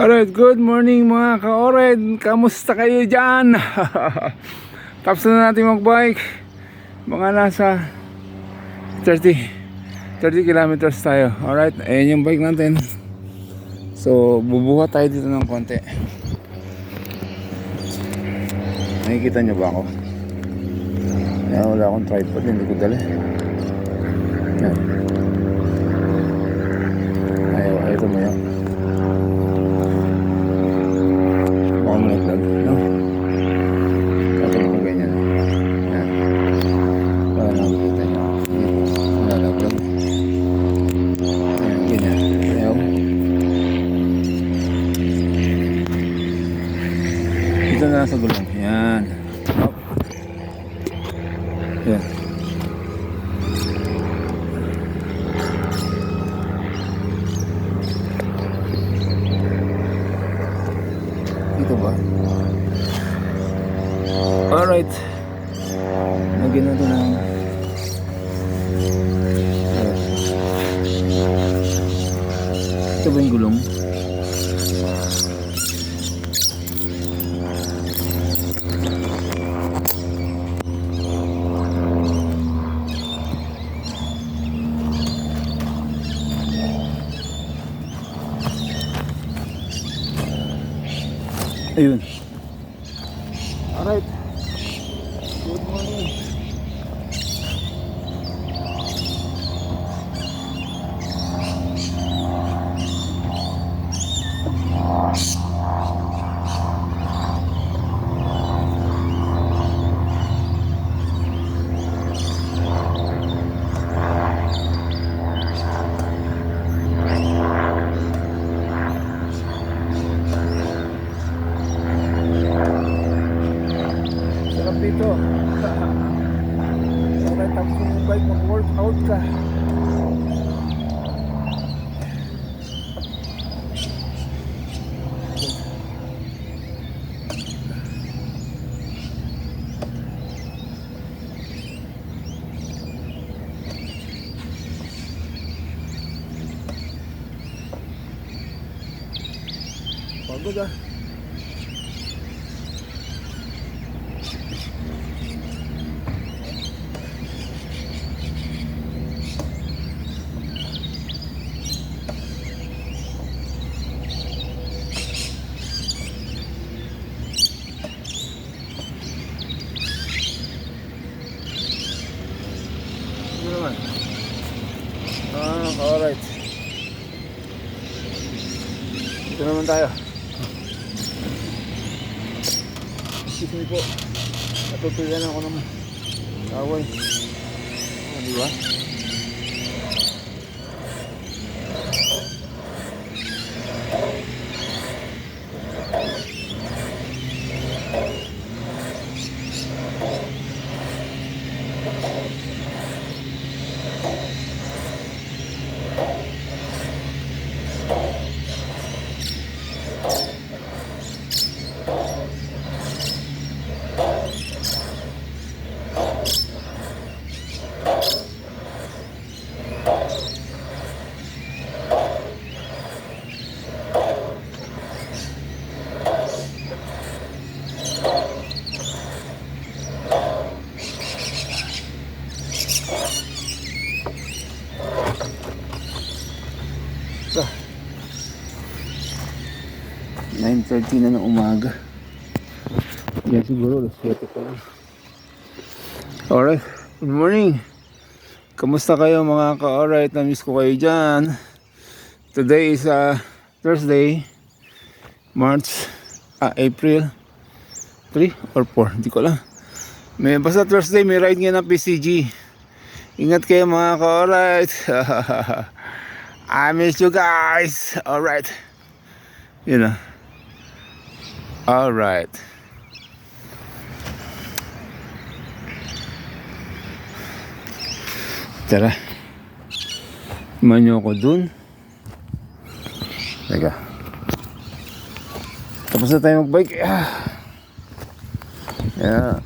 Alright, good morning mga ka-ored. Kamusta kayo dyan? Tapos na natin mag-bike. Mga nasa 30 kilometers tayo. Alright, ayan yung bike natin. So, bubuhat tayo dito ng konti. Nakikita nyo ba ako? Yan, wala akong tripod, hindi ko dala. Yan. Ayaw tumayo. Baka malaglag, no? Tatama ko ganyan. Yan. Para nakikita nyo. Malalaglag. Yan, ganyan. Ayaw. Dito na lang sa gulong. Yan. Up. Yan. Dito ba? Alright. Lagyan natin ng ito ba yung gulong? Ayun. Alright. Good morning. Sarap dito. Alright, tapos yung bike, mag-workout ka. Pagod ah. Ito naman. Alright. Ito naman tayo. Excuse me po. Natutuyan ako ng kaway. Di ba? So, 9:30 na ng umaga. Yan siguro, alas 7 pa lang. Alright, good morning. Kamusta kayo mga ka-alright? Na-miss ko kayo dyan. Today is Thursday, April 3 or 4, hindi ko lang. Basta Thursday, may ride nga ng PCG. Ingat kayo mga ka-alright. I miss you guys. Alright. You know. Alright. Tara. Manyo ko dun. Teka. Tapos na tayo mag-bike. Yeah.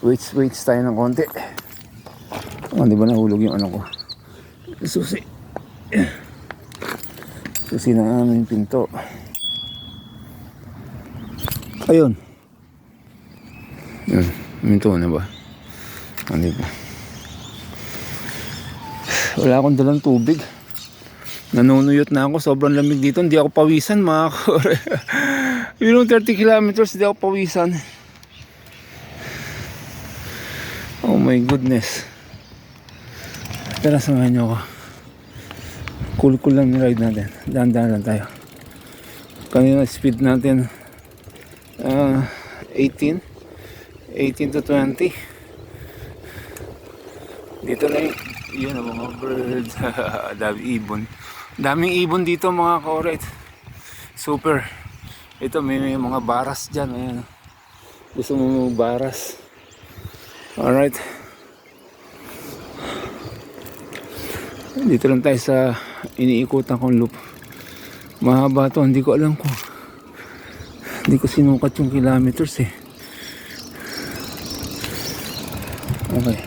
Waits tayo ng konti. Oh, di ba nahulog yung ano ko? Susi. Kasi ng aming pinto. Ayun. Yun. Minto na ba? Hindi ba? Wala akong dalang tubig. Nanunuyot na ako. Sobrang lamig dito. Hindi ako pawisan mga kore. Yung 30 kilometers, hindi ako pawisan. Oh my goodness. Tara, samahan niyo ako. Cool lang yung ride natin. Dahan-dahan lang tayo. Kanina speed natin 18 to 20. Dito na yun ang mga birds. Daming ibon dito mga ka-alright. Super. Ito may mga baras dyan. Ayan. Gusto mo baras. Alright. Dito lang tayo sa iniikutan kong loop. Mahaba to. Hindi ko alam kung hindi ko sinukat yung kilometers eh. Okay.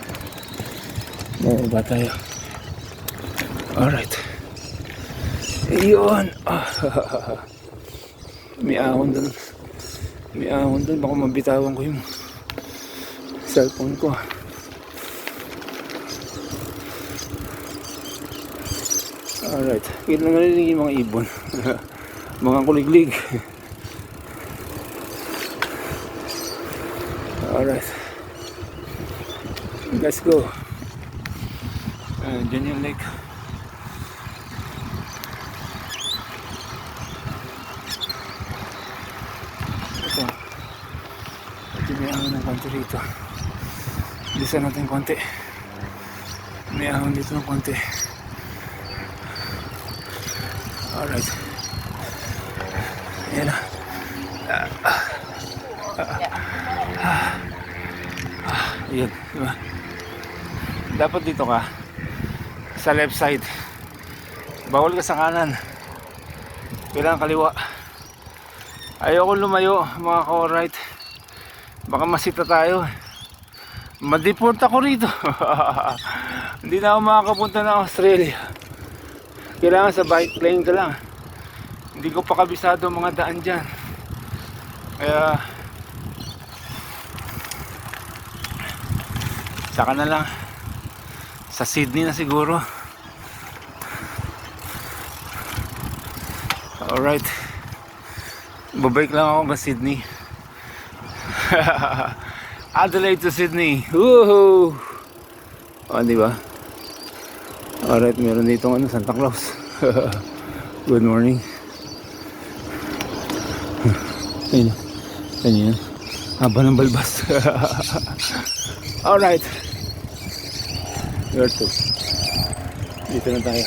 Bababa tayo. Alright. Iyon. May ahon dun. May ahon dun. Baka mabitawan ko yung cellphone ko. Alright. Kita na narinig yung mga ibon. Mga kuliglig. Alright. Let's go. Dyan yung lake. Ito. Ito may ahon ng konti rito. Bilisan natin konti. May ahon dito ng konti. Alright. Ayan na. Ayan. Diba? Dapat dito ka. Sa left side. Bawal ka sa kanan. Kailangan kaliwa. Ayoko lumayo mga ka-alright. Baka masita tayo. Ma-deport ako rito. Hindi na ako makakapunta ng Australia. Kailangan sa bike lane ka lang. Hindi ko pa kabisado mga daan dyan. Kaya saka na lang sa Sydney na siguro. Alright. Babalik lang ako ba Sydney. Adelaide to Sydney. Woohoo! O, diba? Alright, meron dito ano, Santa Claus. Good morning. Ayun. Ayun yan. Haba ng balbas. Alright. Where to? Dito na tayo.